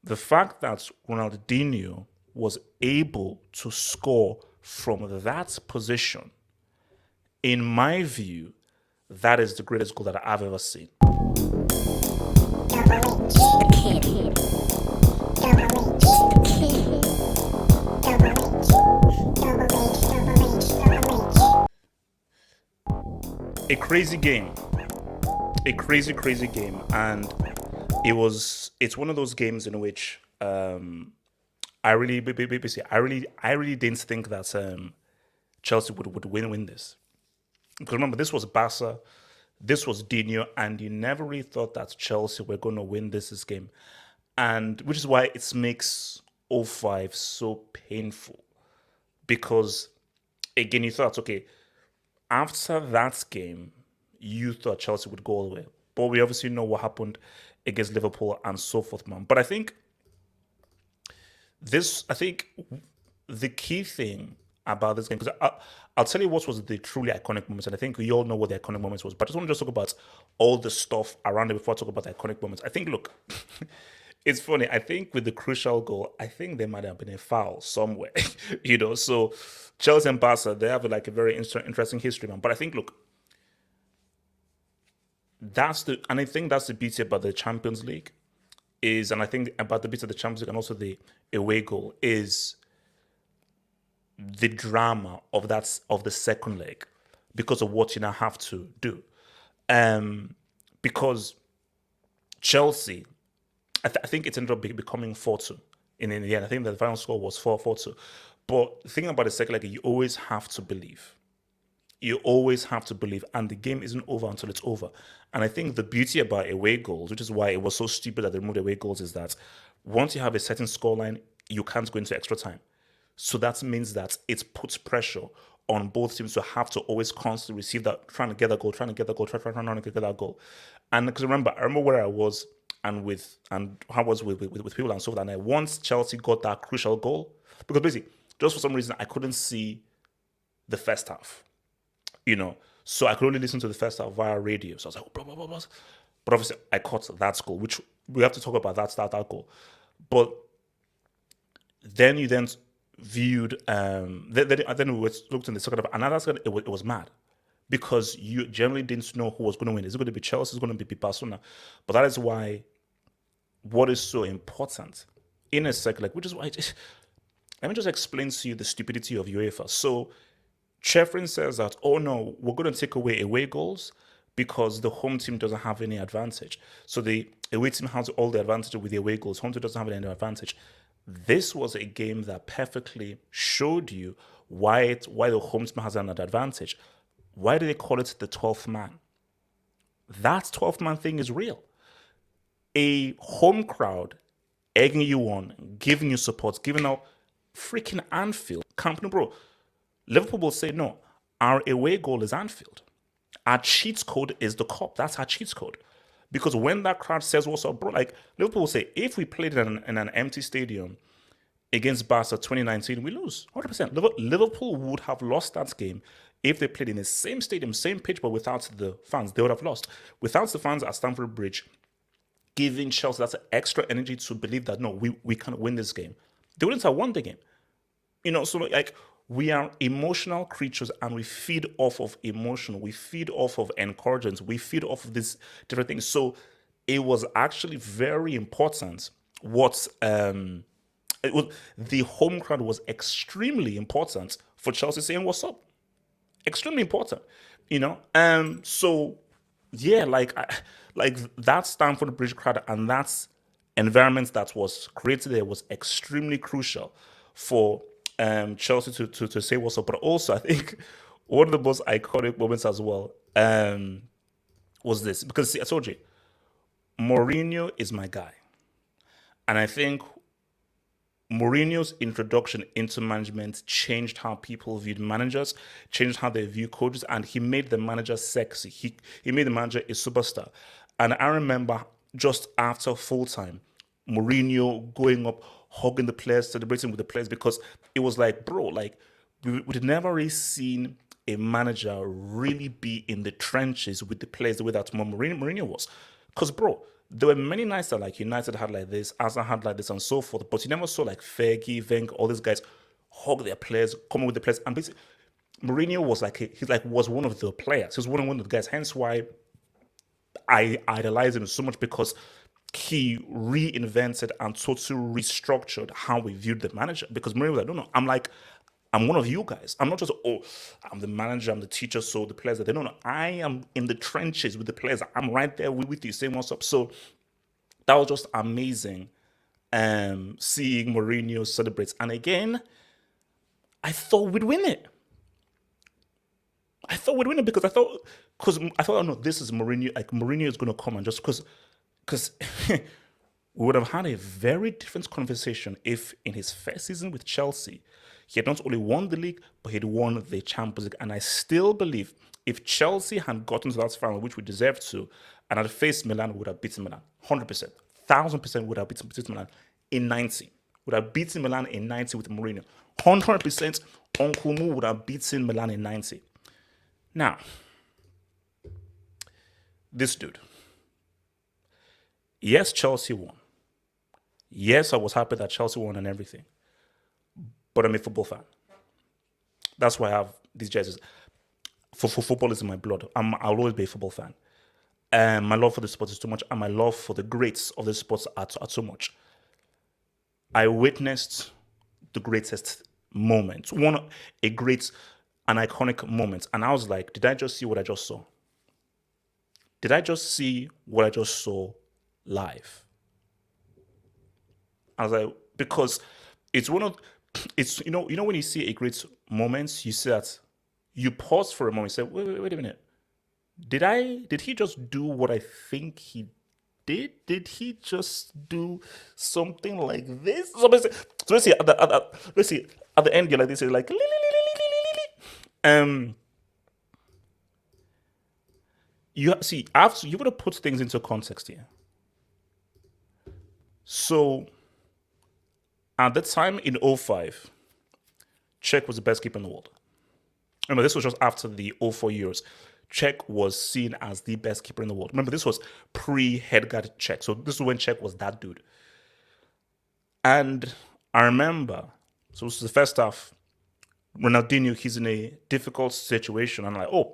The fact that Ronaldinho was able to score from that position, in my view, that is the greatest goal that I've ever seen. A crazy game, a crazy game, and it's one of those games in which I really didn't think that Chelsea would win this. Because remember, this was Barca, this was Dino, and you never really thought that Chelsea were going to win this game. And which is why it makes '05 so painful. Because, again, you thought, okay, after that game, you thought Chelsea would go all the way. But we obviously know what happened against Liverpool and so forth, man. But I think the key thing about this game, because I'll tell you what was the truly iconic moments, and I think we all know what the iconic moments was. But I just want to talk about all the stuff around it before I talk about the iconic moments. I think, look, it's funny. I think with the crucial goal, I think there might have been a foul somewhere, So Chelsea and Barca, they have like a very interesting history, man. But I think, look, and I think that's the beauty about the Champions League and I think about the beauty of the Champions League and also the away goal is the drama of the second leg because of what you now have to do. Because Chelsea, I think it ended up becoming 4-2 in the end. I think the final score was 4-2. But the thing about the second leg, you always have to believe. You always have to believe, and the game isn't over until it's over. And I think the beauty about away goals, which is why it was so stupid that they removed away goals, is that once you have a certain scoreline, you can't go into extra time. So that means that it puts pressure on both teams to have to always constantly receive that, trying to get that goal, trying to get that goal, trying to get that goal. And because I remember where I was and how I was with people and so forth. And once Chelsea got that crucial goal, because basically, just for some reason, I couldn't see the first half. So I could only listen to the first half via radio. So I was like, blah, blah, blah, blah. But obviously, I caught that goal, which we have to talk about that goal. But then you then viewed, then we looked in the second half, and that's it was mad because you generally didn't know who was going to win. Is it going to be Chelsea? Is it going to be Barcelona? But that is why what is so important in a second, which is why let me just explain to you the stupidity of UEFA. So Chefrin says that, oh no, we're going to take away goals because the home team doesn't have any advantage. So the away team has all the advantage with the away goals. Home team doesn't have any advantage. This was a game that perfectly showed you why the home team has an advantage. Why do they call it the 12th man? That 12th man thing is real. A home crowd egging you on, giving you support, giving out freaking Anfield. Camp Nou, bro. Liverpool will say, no, our away goal is Anfield. Our cheat code is the cup. That's our cheat code. Because when that crowd says what's up, bro, Liverpool will say, if we played in an empty stadium against Barca 2019, we lose. 100%. Liverpool would have lost that game if they played in the same stadium, same pitch, but without the fans. They would have lost. Without the fans at Stamford Bridge, giving Chelsea that extra energy to believe that, no, we can win this game. They wouldn't have won the game. So we are emotional creatures and we feed off of emotion. We feed off of encouragement. We feed off of these different things. So it was actually very important the home crowd was extremely important for Chelsea saying what's up. Extremely important, So yeah, like that Stamford Bridge crowd and that environment that was created there was extremely crucial for Chelsea to say what's up. But also, I think one of the most iconic moments as well was this. Because, see, I told you, Mourinho is my guy. And I think Mourinho's introduction into management changed how people viewed managers, changed how they view coaches, and he made the manager sexy. He made the manager a superstar. And I remember just after full time, Mourinho going up, hugging the players, celebrating with the players, because it was like, bro, we'd never really seen a manager really be in the trenches with the players the way that Mourinho was. Because, bro, there were many nights that like United had like this, Arsenal had like this, and so forth. But you never saw like Fergie, Wenger, all these guys hug their players, come up with the players, and basically Mourinho was like he's like was one of the players. He was one of the guys. Hence why I idolize him so much because he reinvented and totally restructured how we viewed the manager. Because Mourinho was like, no, I'm one of you guys. I'm not just, I'm the manager, I'm the teacher, so the players are there. No, I am in the trenches with the players. I'm right there with you saying what's up. So that was just amazing seeing Mourinho celebrate. And again, I thought we'd win it. I thought we'd win it because I thought, oh no, this is Mourinho. Like Mourinho is going to come and just because we would have had a very different conversation if in his first season with Chelsea, he had not only won the league, but he'd won the Champions League. And I still believe if Chelsea had gotten to that final, which we deserved to, and had faced Milan, we would have beaten Milan. 100%. 1,000% would have beaten Milan in 90. Would have beaten Milan in 90 with Mourinho. 100% Uncle Mo would have beaten Milan in 90. Now, this dude. Yes, Chelsea won. Yes, I was happy that Chelsea won and everything. But I'm a football fan. That's why I have these jerseys. For football is in my blood. I'll always be a football fan. My love for the sport is too much, and my love for the greats of the sports are too much. I witnessed the greatest moment, an iconic moment, and I was like, did I just see what I just saw? Did I just see what I just saw live? I was like, because it's when you see a great moment, you see that you pause for a moment, say, wait a minute. Did he just do what I think he did? Did he just do something like this? So basically at the end, you're like this, like you see, you got to put things into context here. So at the time in '05, Czech was the best keeper in the world. Remember, this was just after the '04 Euros. Czech was seen as the best keeper in the world. Remember, this was pre-Headguard Czech. So this is when Czech was that dude. And I remember, so this is the first half, Ronaldinho, he's in a difficult situation. And I'm like,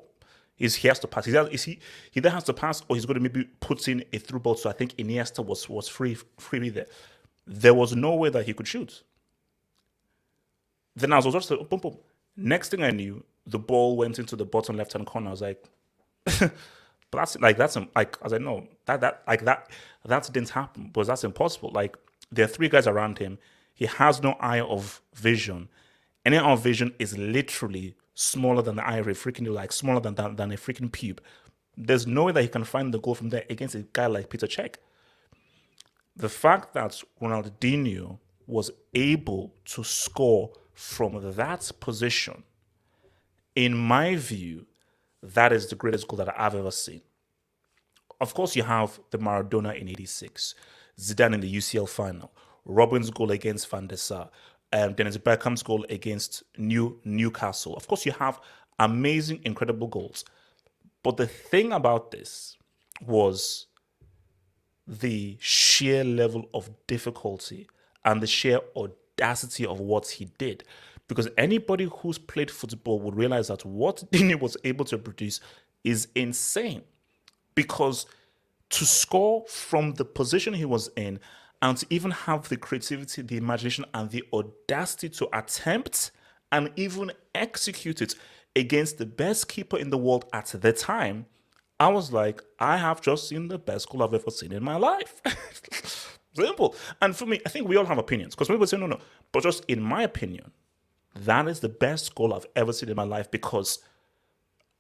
he has to pass. He either has to pass or he's going to maybe put in a through ball. So I think Iniesta was free there. There was no way that he could shoot. Then I was just boom, boom. Next thing I knew, the ball went into the bottom left-hand corner. I was like, but that's like I was like, no, that didn't happen because that's impossible. Like there are three guys around him. He has no eye of vision. Any eye of vision is literally smaller than the eye of a freaking, like smaller than a freaking pube. There's no way that he can find the goal from there against a guy like Peter Cech. The fact that Ronaldinho was able to score from that position, in my view, that is the greatest goal that I've ever seen. Of course, you have the Maradona in '86, Zidane in the UCL final, Robin's goal against Van der Sar, Dennis Beckham's goal against Newcastle. Of course, you have amazing, incredible goals. But the thing about this was the sheer level of difficulty and the sheer audacity of what he did. Because anybody who's played football would realize that what Dini was able to produce is insane. Because to score from the position he was in and to even have the creativity, the imagination, and the audacity to attempt and even execute it against the best keeper in the world at the time, I was like, I have just seen the best goal I've ever seen in my life. Simple. And for me, I think we all have opinions. Because people say, no. But just in my opinion, that is the best goal I've ever seen in my life because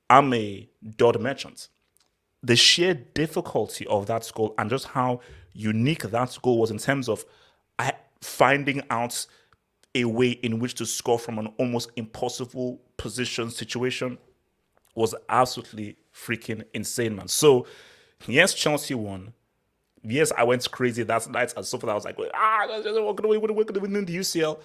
I'm a dot merchant. The sheer difficulty of that goal and just how unique that goal was in terms of finding out a way in which to score from an almost impossible situation was absolutely freaking insane, man. So, yes, Chelsea won. Yes, I went crazy that night and so forth. I was like, we're going to win the UCL.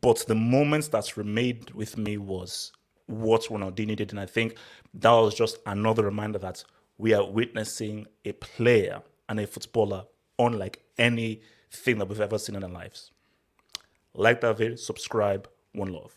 But the moments that remained with me was what Ronaldinho did. And I think that was just another reminder that we are witnessing a player and a footballer unlike anything that we've ever seen in our lives. Like that video, subscribe, one love.